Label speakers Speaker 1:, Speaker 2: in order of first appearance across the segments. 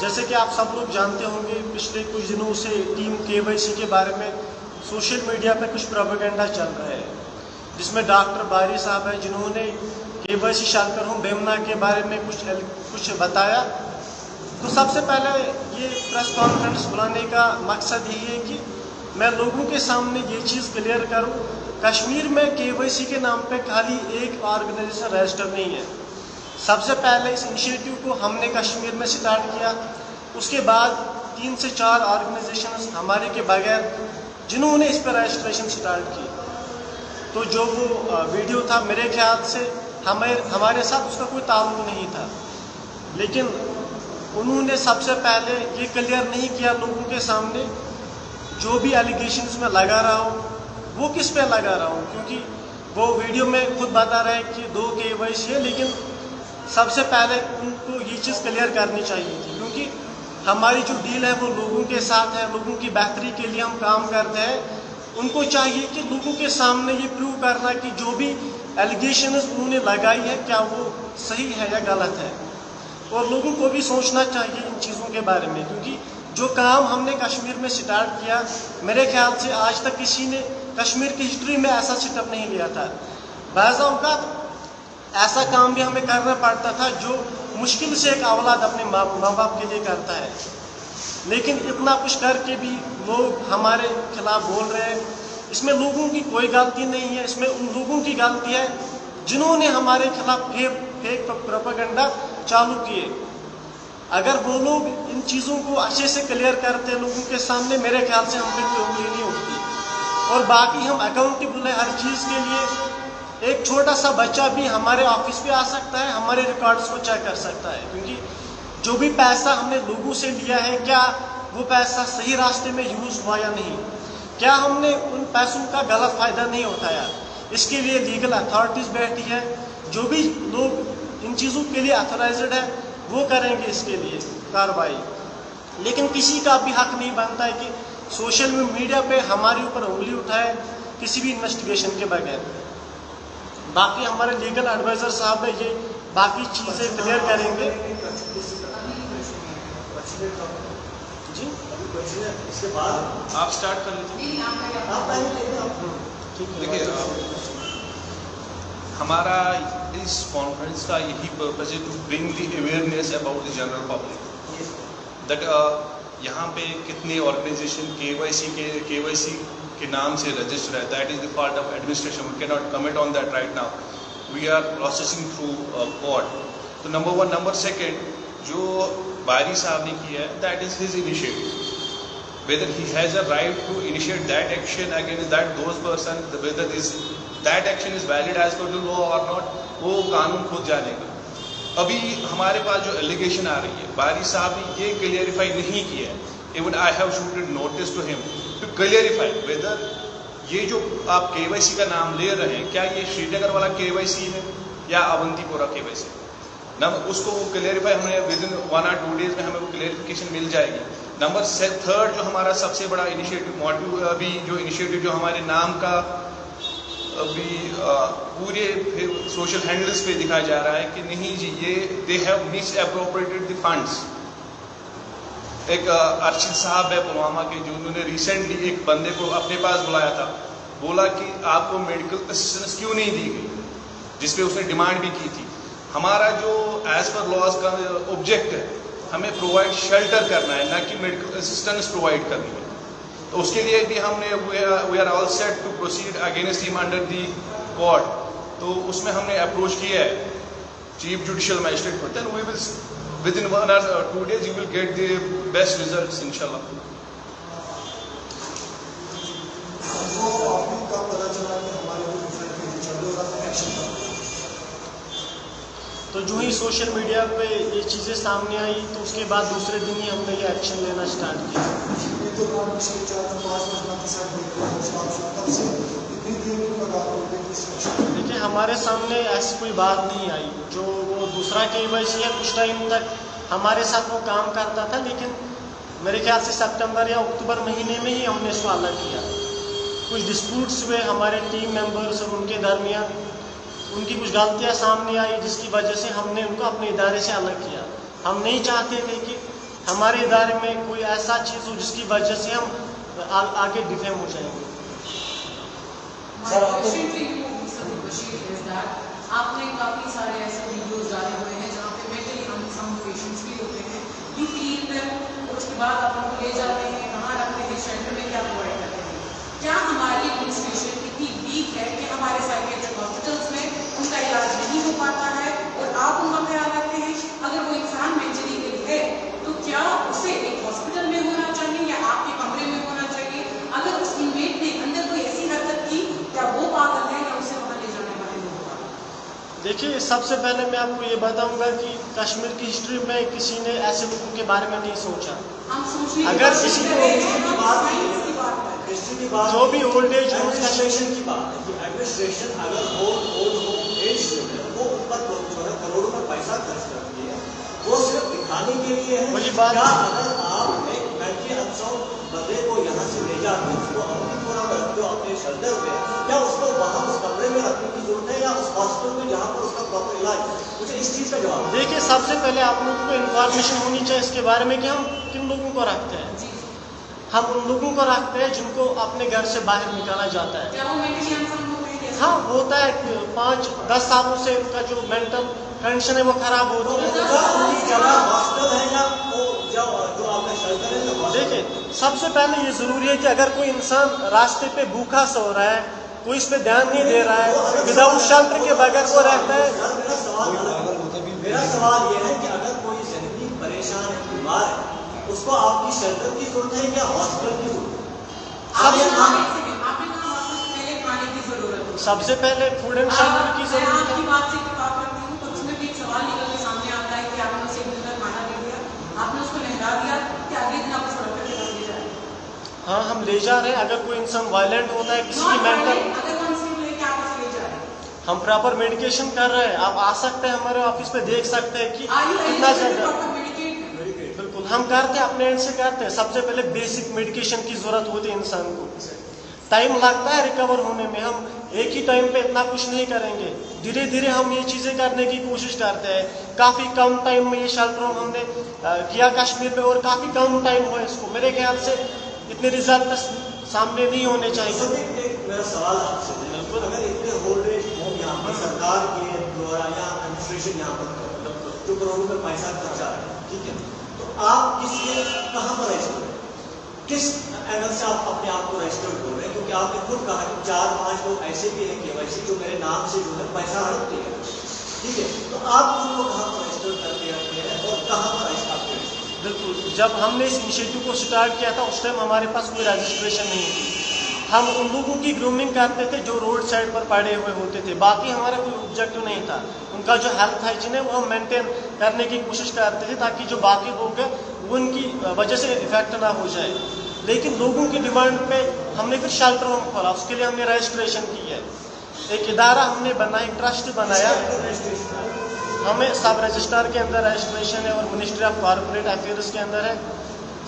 Speaker 1: جیسے کہ آپ سب لوگ جانتے ہوں گے پچھلے کچھ دنوں سے ٹیم KYC کے بارے میں سوشل میڈیا پہ کچھ پروپیگنڈا چل رہا ہے، جس میں ڈاکٹر باری صاحب ہیں جنہوں نے KYC شالکر ہوم بیمنا کے بارے میں کچھ بتایا. تو سب سے پہلے یہ پریس کانفرنس بلانے کا مقصد یہی ہے کہ میں لوگوں کے سامنے یہ چیز کلیئر کروں، کشمیر میں KYC کے نام پہ خالی ایک آرگنائزیشن رجسٹر نہیں ہے. سب سے پہلے اس انیشیٹو کو ہم نے کشمیر میں سٹارٹ کیا، اس کے بعد 3 سے 4 آرگنائزیشنز ہمارے کے بغیر جنہوں نے اس پہ رجسٹریشن سٹارٹ کی. تو جو وہ ویڈیو تھا میرے خیال سے ہمارے ساتھ اس کا کوئی تعلق نہیں تھا، لیکن انہوں نے سب سے پہلے یہ کلیئر نہیں کیا لوگوں کے سامنے جو بھی ایلیگیشنز میں لگا رہا ہوں وہ کس پہ لگا رہا ہوں، کیونکہ وہ ویڈیو میں خود بتا رہے کہ 2 KYC ہے، لیکن سب سے پہلے ان کو یہ چیز کلیئر کرنی چاہیے تھی، کیونکہ ہماری جو ڈیل ہے وہ لوگوں کے ساتھ ہے، لوگوں کی بہتری کے لیے ہم کام کرتے ہیں. ان کو چاہیے کہ لوگوں کے سامنے یہ پروو کرنا کہ جو بھی ایلیگیشنز انہوں نے لگائی ہے کیا وہ صحیح ہے یا غلط ہے، اور لوگوں کو بھی سوچنا چاہیے ان چیزوں کے بارے میں، کیونکہ جو کام ہم نے کشمیر میں سٹارٹ کیا میرے خیال سے آج تک کسی نے کشمیر کی ہسٹری میں ایسا سیٹ اپ نہیں لیا تھا. بعض اوقات ایسا کام بھی ہمیں کرنا پڑتا تھا جو مشکل سے ایک اولاد اپنے ماں باپ کے لیے کرتا ہے، لیکن اتنا کچھ کر کے بھی لوگ ہمارے خلاف بول رہے ہیں. اس میں لوگوں کی کوئی غلطی نہیں ہے، اس میں ان لوگوں کی غلطی ہے جنہوں نے ہمارے خلاف فیک پروپیگنڈا چالو کیے. اگر وہ لوگ ان چیزوں کو اچھے سے کلیئر کرتے لوگوں کے سامنے، میرے خیال سے ہم پہ کوئی انگلی نہیں اٹھتی. اور باقی ہم اکاؤنٹیبل ہیں ہر چیز کے لیے. ایک چھوٹا سا بچہ بھی ہمارے آفس پہ آ سکتا ہے، ہمارے ریکارڈز کو چیک کر سکتا ہے، کیونکہ جو بھی پیسہ ہم نے لوگوں سے لیا ہے کیا وہ پیسہ صحیح راستے میں یوز ہوا یا نہیں، کیا ہم نے ان پیسوں کا غلط فائدہ نہیں اٹھایا. اس کے لیے لیگل اتھارٹیز بیٹھی ہے، جو بھی لوگ ان چیزوں کے لیے اتھورائزڈ ہے وہ کریں گے اس کے لیے کارروائی. لیکن کسی کا بھی حق نہیں بنتا ہے کہ سوشل میڈیا پہ ہمارے اوپر انگلی اٹھائے کسی بھی انویسٹیگیشن کے بغیر. باقی ہمارے لیگل ایڈوائزر صاحب ہے یہ باقی چیزیں کلیئر کریں گے. جی
Speaker 2: اس کے بعد
Speaker 3: آپ سٹارٹ کر لیجیے. دیکھیے ہمارا اس کانفرنس کا یہی پرپز ہے to bring the awareness about the general public that یہاں پہ کتنے آرگنائزیشن KYC کے نام سے رجسٹر ہے. That is the part of administration, we can not comment on that right now, we are processing through court. تو number 1. Number 2 جو باری صاحب نے کیا ہے that is his initiative. whether he has a right to initiate that action against those person, whether that action is valid as per the law or not, وہ قانون خود جانے گا. ابھی ہمارے پاس جو ایلیگیشن آ رہی ہے باری صاحب نے یہ کلیئریفائی نہیں کیا ہے. Even I have shooted notice to ہم ٹو کلیئریفائی ویدر یہ جو آپ KYC کا نام لے رہے ہیں کیا یہ شری نگر والا KYC ہے یا اونتی پورا KYC. اس کو وہ کلیئریفائی ہمیں ود ان 1 or 2 days میں ہمیں وہ کلیئریفیکیشن مل جائے گی. نمبر 3 جو ہمارا سب سے بڑا انیشیٹو موٹیو ابھی جو انیشیٹو جو ہمارے نام کا ابھی پورے سوشل ہینڈلز پہ دکھایا جا رہا ہے کہ نہیں جی یہ they have miss appropriated the funds. ایک ارشد صاحب ہے پلوامہ کے جو انہوں نے ریسنٹلی ایک بندے کو اپنے پاس بلایا تھا، بولا کہ آپ کو میڈیکل اسسٹنس کیوں نہیں دی گئی، جس پہ اس نے ڈیمانڈ بھی کی تھی. ہمارا جو ایز پر لاز کا آبجیکٹ ہے ہمیں پرووائڈ شیلٹر کرنا ہے نہ کہ میڈیکل اسسٹنس پرووائڈ کرنی ہے. تو اس کے لیے بھی ہم نے we are all set to proceed against ہم انڈر دی کورٹ. تو اس میں ہم نے اپروچ کیا ہے چیف جوڈیشل مجسٹریٹ کو. Then we will with in 1 or 2 days you will get the best results انشاءاللہ.
Speaker 1: تو جو ہی سوشل میڈیا پہ یہ چیزیں سامنے آئی تو اس کے بعد دوسرے دن ہی ہم نے یہ ایکشن لینا اسٹارٹ کیا. دیکھیے ہمارے سامنے ایسی کوئی بات نہیں آئی. جو وہ دوسرا KYC ہے کچھ ٹائم تک ہمارے ساتھ وہ کام کرتا تھا، لیکن میرے خیال سے سپتمبر یا اکتوبر مہینے میں ہی ہم نے اس کو الگ کیا. کچھ ڈسپیوٹس ہوئے ہمارے ٹیم ممبرس اور ان کے درمیان، ان کی کچھ غلطیاں سامنے آئی جس کی وجہ سے ہم نے ان کو اپنے ادارے سے الگ کیا. ہم نہیں چاہتے تھے کہ हमारे इदारे में कोई ऐसा चीज़ हो जिसकी वजह से हम आगे डिफेम हो जाएंगे।
Speaker 4: आपने काफी सारे ऐसे वीडियोस डाले हुए हैं जहाँ पे मेंटली अनसम पेशेंट्स भी होते हैं, यू ट्रीट देम और उसके बाद आप उनको ले जाते हैं, कहाँ रखते हैं, शेल्टर में क्या प्रोवाइड करते हैं। क्या हमारी एडमिनिस्ट्रेशन इतनी वीक है कि हमारे साइकियाट्रिक हॉस्पिटल्स में उनका इलाज नहीं हो पाता है और आप उनका ख्याल रखते हैं? अगर वो इंसान मेंटली इल है तो क्या उसे एक हॉस्पिटल में होना चाहिए या आपके कमरे में होना चाहिए? अगर उस इनमेट ने अंदर कोई ऐसी हरकत की, क्या वो पागल है या उसे वहाँ ले जाने वाले लोग पागल?
Speaker 1: देखिए, सबसे पहले मैं आपको ये बताऊंगा कि कश्मीर की हिस्ट्री में किसी ने ऐसे लोगों के बारे में नहीं सोचा।
Speaker 4: हम सोचने
Speaker 1: अगर किसी को जो भी ओल्ड एज
Speaker 2: एडमिनिस्ट्रेशन की बात है कि एडमिनिस्ट्रेशन अगर ओल्ड होम एज जो है वो ऊपर करोड़ों में पैसा खर्च करती है, वो सिर्फ दिखाने के लिए है।
Speaker 1: वही बात
Speaker 2: क्या अगर आप एक मेंटली अनसाउंड बंदे को यहाँ से ले जाते हो, उसको अपनी पूरा रखते हो अपने शेल्टर में, क्या उसको वहाँ उस कमरे में रखने की जरूरत है या उस हॉस्पिटल में जहाँ पर उसका प्रॉपर इलाज? मुझे इस चीज़ का जवाब।
Speaker 1: देखिए, सबसे पहले आप लोगों को इन्फॉर्मेशन होनी चाहिए इसके बारे में कि हम किन लोगों को रखते हैं। हम उन लोगों को रखते हैं जिनको अपने घर से बाहर निकाला जाता है।
Speaker 4: क्या वो मेंटली अनसाउंड होते हैं?
Speaker 1: हाँ, होता है। 5-10 सालों से उनका जो मेंटल कंडीशन है वो खराब होती है।
Speaker 2: हॉस्पिटल है या वो जो आपका शेल्टर है?
Speaker 1: देखिए, सबसे पहले ये जरूरी है कि अगर कोई इंसान रास्ते पे भूखा सो रहा है, कोई इस पे ध्यान नहीं दे रहा है, विदाउट शेल्टर के बगैर वो रहता है।
Speaker 2: मेरा सवाल ये है कि अगर कोई ज़हनी परेशान है, बीमार है, उसको आपकी शेल्टर की जरूरत है या हॉस्पिटल की जरूरत है?
Speaker 1: सबसे पहले फूड एंड शेल्टर की जरूरत है।
Speaker 4: आपकी बात से इत्तेफाक करती हूँ, तो उसमें भी एक सवाल निकल के सामने आता है कि आपने उसे एक दिन का खाना दे दिया, आपने उसको नहला दिया, कि अगले दिन आप उसको डॉक्टर के पास ले जा रहे हैं?
Speaker 1: हाँ, हम ले जा रहे हैं। अगर कोई इंसान वायलेंट होता है, किसी की मेंटल,
Speaker 4: अगर वो अनस्टेबल है, क्या आप उसे ले जा रहे हैं?
Speaker 1: हम प्रॉपर मेडिकेशन कर रहे हैं। आप आ सकते हैं हमारे ऑफिस पे, देख सकते हैं कि कितना ज्यादा। बिल्कुल, हम करते हैं, अपने एंड से करते हैं। सबसे पहले बेसिक मेडिकेशन की जरूरत होती है इंसान को। टाइम लगता है रिकवर होने में, हम एक ही टाइम पे इतना कुछ नहीं करेंगे। धीरे धीरे हम ये चीज़ें करने की कोशिश करते हैं। काफ़ी कम टाइम में ये शेल्टर होम हमने किया कश्मीर में, और काफ़ी कम टाइम हुआ इसको। मेरे ख्याल से इतने रिजल्ट सामने नहीं होने चाहिए।
Speaker 2: एक मेरा सवाल आपसे, अगर इतने ओल्ड एज होम यहाँ पर सरकार के द्वारा या एडमिनिस्ट्रेशन यहाँ पर जो करोड़ों में पैसा खर्चा है, ठीक है, तो आप किसके कहाँ पर रजिस्टर हैं? किस एंगल से आप अपने आप को रजिस्टर कर रहे हैं? क्योंकि आपने खुद कहा कि 4-5 लोग ऐसे भी हैं केवाईसी जो मेरे नाम से जो है पैसा हड़पते हैं, ठीक है, तो आप उनको कहाँ पर रजिस्टर करके रखते हैं और कहाँ पर रजिस्टर?
Speaker 1: बिल्कुल, जब हमने इस इनिशिएटिव को स्टार्ट किया था उस टाइम हमारे पास कोई रजिस्ट्रेशन नहीं थी। हम उन लोगों की ग्रूमिंग करते थे जो रोड साइड पर पड़े हुए होते थे। बाकी हमारा कोई ऑब्जेक्टिव नहीं था। उनका जो हेल्थ हाइजीन है वो हम मेंटेन करने की कोशिश करते थे, ताकि जो बाकी लोग हैं वो उनकी वजह से इफेक्ट ना हो जाए। लेकिन लोगों की डिमांड पे हमने फिर शेल्टर होम खोला, उसके लिए हमने रजिस्ट्रेशन की है। एक इदारा हमने बनाया, ट्रस्ट बनाया। हमें सब रजिस्ट्रार के अंदर रजिस्ट्रेशन है और मिनिस्ट्री ऑफ कॉर्पोरेट अफेयर्स के अंदर है।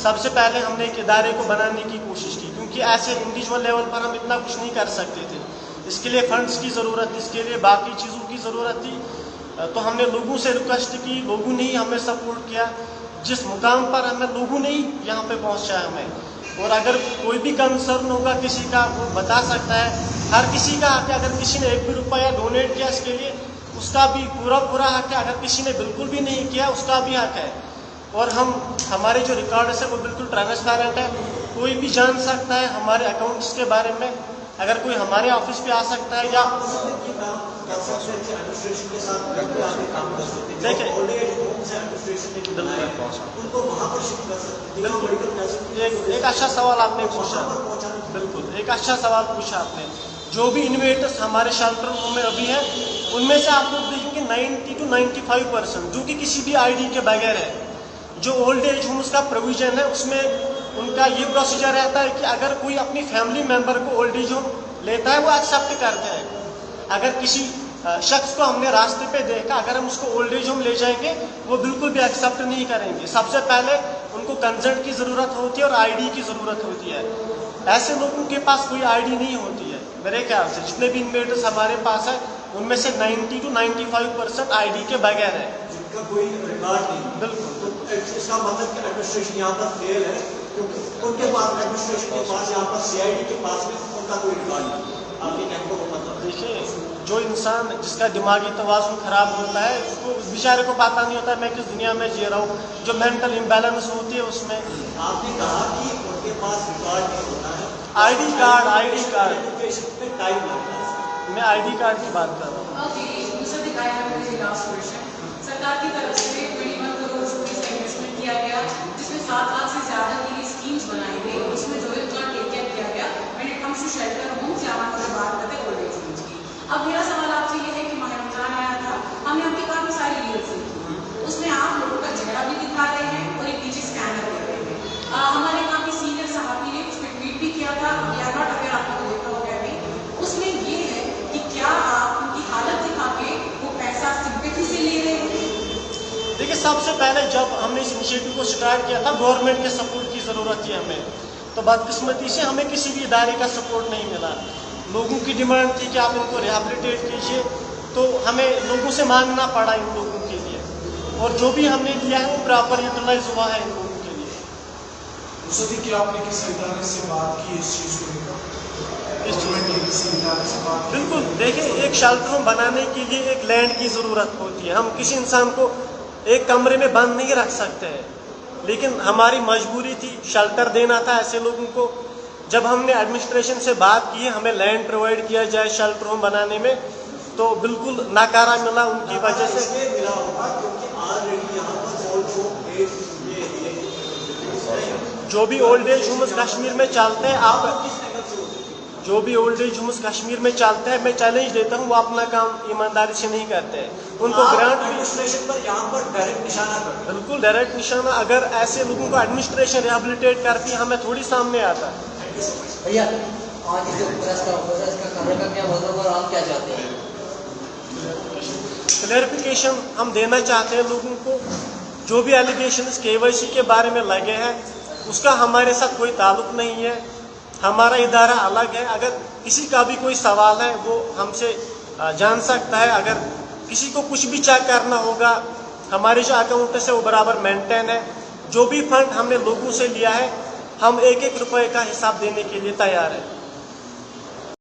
Speaker 1: सबसे पहले हमने एक इदारे को बनाने की कोशिश की, क्योंकि ऐसे इंडिविजुअल लेवल पर हम इतना कुछ नहीं कर सकते थे। इसके लिए फंड्स की ज़रूरत थी, इसके लिए बाकी चीज़ों की ज़रूरत थी। तो हमने लोगों से रिक्वेस्ट की, लोगों ने ही हमें सपोर्ट किया। जिस मुकाम पर हमें लोगों ने ही यहाँ पे पहुँचा हमें। और अगर कोई भी कंसर्न होगा किसी का, वो बता सकता है। हर किसी का हक है, अगर किसी ने 1 भी रुपया डोनेट किया इसके लिए, उसका भी पूरा हक है। अगर किसी ने बिल्कुल भी नहीं किया, उसका भी हक है। और हमारे जो रिकॉर्ड्स है वो बिल्कुल ट्रांसपेरेंट है, कोई भी जान सकता है हमारे अकाउंट्स के बारे में। अगर कोई हमारे ऑफिस पे आ सकता है या देखिए, एक अच्छा सवाल आपने पूछा। बिल्कुल, एक अच्छा सवाल पूछा आपने। जो भी इन्वेटर्स हमारे शेल्टर में अभी है, उनमें से आप लोग देखेंगे 90 to 95% जो कि किसी भी आईडी के बगैर है। जो ओल्ड एज होम्स का प्रोविजन है उसमें उनका ये प्रोसीजर रहता है कि अगर कोई अपनी फैमिली मेंबर को ओल्ड एज होम लेता है वो एक्सेप्ट करते हैं। अगर किसी शख्स को हमने रास्ते पे देखा, अगर हम उसको ओल्ड एज होम ले जाएंगे वो बिल्कुल भी एक्सेप्ट नहीं करेंगे। सबसे पहले उनको कंसेंट की ज़रूरत होती है और आईडी की ज़रूरत होती है। ऐसे लोगों के पास कोई आईडी नहीं होती है। मेरे ख्याल से जितने भी इन्वेटर्स हमारे पास है उनमें से 90 to 95% आईडी के बगैर है,
Speaker 2: जिनका कोई रिकॉर्ड नहीं।
Speaker 1: बिल्कुल।
Speaker 2: इसका मतलब कि एडमिनिस्ट्रेशन यहाँ पर फेल है, क्योंकि उनके पास एडमिनिस्ट्रेशन के पास यहाँ पर CID के पास में उनका कोई रिकॉर्ड नहीं। आपके कहने को मतलब
Speaker 1: देखिए, जो इंसान जिसका दिमागी तवाज़ुन खराब होता है, उसको उस बेचारे को पता नहीं होता मैं किस दुनिया में जी रहा हूँ। जो मेंटल इम्बैलेंस होती है उसमें
Speaker 2: आपने कहा कि उनके पास रिकॉर्ड नहीं होता है,
Speaker 1: ID कार्ड
Speaker 2: एजुकेशन में टाइम लगता है।
Speaker 1: मैं ID कार्ड की बात कर रहा हूँ।
Speaker 4: Okay, Mr. I have a last question. सरकार की तरफ से 21 करोड़ रुपए का इन्वेस्टमेंट किया गया, जिसमें 7 लाख से ज्यादा के लिए स्कीम्स बनाई गई, और उसमें जो इतना टेक केयर किया गया when it comes to shelter homes, या हम बात करते हैं ओल्ड एज होम्स की। अब मेरा सवाल आपसे ये है कि माह रमजान आया था, हमने आपकी काफी सारी रील्स देखी, उसमें आप लोगों का चेहरा भी दिखा रहे हैं और एक पीछे स्कैनर कर रहे हैं। हमारे काफी सीनियर सहाफी ने उस पर ट्वीट भी किया था, या नॉट, अगर आपने देखा होगा नहीं, उसमें ये है कि क्या आप उनकी हालत दिखा के वो पैसा सिंपैथी से ले रहे हैं?
Speaker 1: देखिए, सबसे पहले जब हमने इस इनिशिएटिव को स्टार्ट किया था, गवर्नमेंट के सपोर्ट की ज़रूरत थी हमें, तो बदकिस्मती से हमें किसी भी इदारे का सपोर्ट नहीं मिला। लोगों की डिमांड थी कि आप इनको रिहैबिलिटेट कीजिए, तो हमें लोगों से मांगना पड़ा इन लोगों के लिए, और जो भी हमने लिया है वो प्रॉपर यूटिलाइज हुआ है इन लोगों के लिए।
Speaker 5: मुसद्दिक, क्या आपने किसी इदारे से बात की इस चीज़ को लेकर?
Speaker 1: इस चीज़
Speaker 5: गवर्नमेंट के किसी इदारे से बात की?
Speaker 1: बिल्कुल, देखिए, एक शेल्टर होम बनाने के लिए एक लैंड की ज़रूरत होती है। हम किसी इंसान को एक कमरे में बंद नहीं रख सकते हैं, लेकिन हमारी मजबूरी थी, शेल्टर देना था ऐसे लोगों को। जब हमने एडमिनिस्ट्रेशन से बात की हमें लैंड प्रोवाइड किया जाए शेल्टर होम बनाने में, तो बिल्कुल नकारा मिला उनकी वजह से।
Speaker 2: इसलिए मिला होगा क्योंकि ऑलरेडी यहाँ पर ओल्ड एज
Speaker 1: जो भी ओल्ड एज होम्स कश्मीर में चलते हैं, आप
Speaker 2: किस एंगल से होते हैं?
Speaker 1: जो भी ओल्ड एज होम्स कश्मीर में चलते हैं, मैं चैलेंज देता हूँ, वो अपना काम ईमानदारी से नहीं करते हैं। उनको
Speaker 2: आप
Speaker 1: ग्रांट भी
Speaker 2: एडमिनिस्ट्रेशन पर यहाँ पर डायरेक्ट निशाना करते हैं।
Speaker 1: बिल्कुल डायरेक्ट निशाना, अगर ऐसे लोगों को एडमिनिस्ट्रेशन रिहैबिलिटेट करती है, हमें थोड़ी सामने आता है।
Speaker 6: भैया, आज जो प्रेस का हो रहा है, इसका करने का क्या मतलब और आप क्या चाहते हैं?
Speaker 1: क्लैरिफिकेशन हम देना चाहते हैं लोगों को। जो भी एलिगेशंस KYC के बारे में लगे हैं, उसका हमारे साथ कोई ताल्लुक नहीं है, हमारा इदारा अलग है। अगर किसी का भी कोई सवाल है वो हमसे जान सकता है। अगर किसी को कुछ भी चेक करना होगा, हमारे जो अकाउंट है वो बराबर मेंटेन है। जो भी फंड हमने लोगों से लिया है, हम 1-1 रुपए का हिसाब देने के लिए तैयार हैं।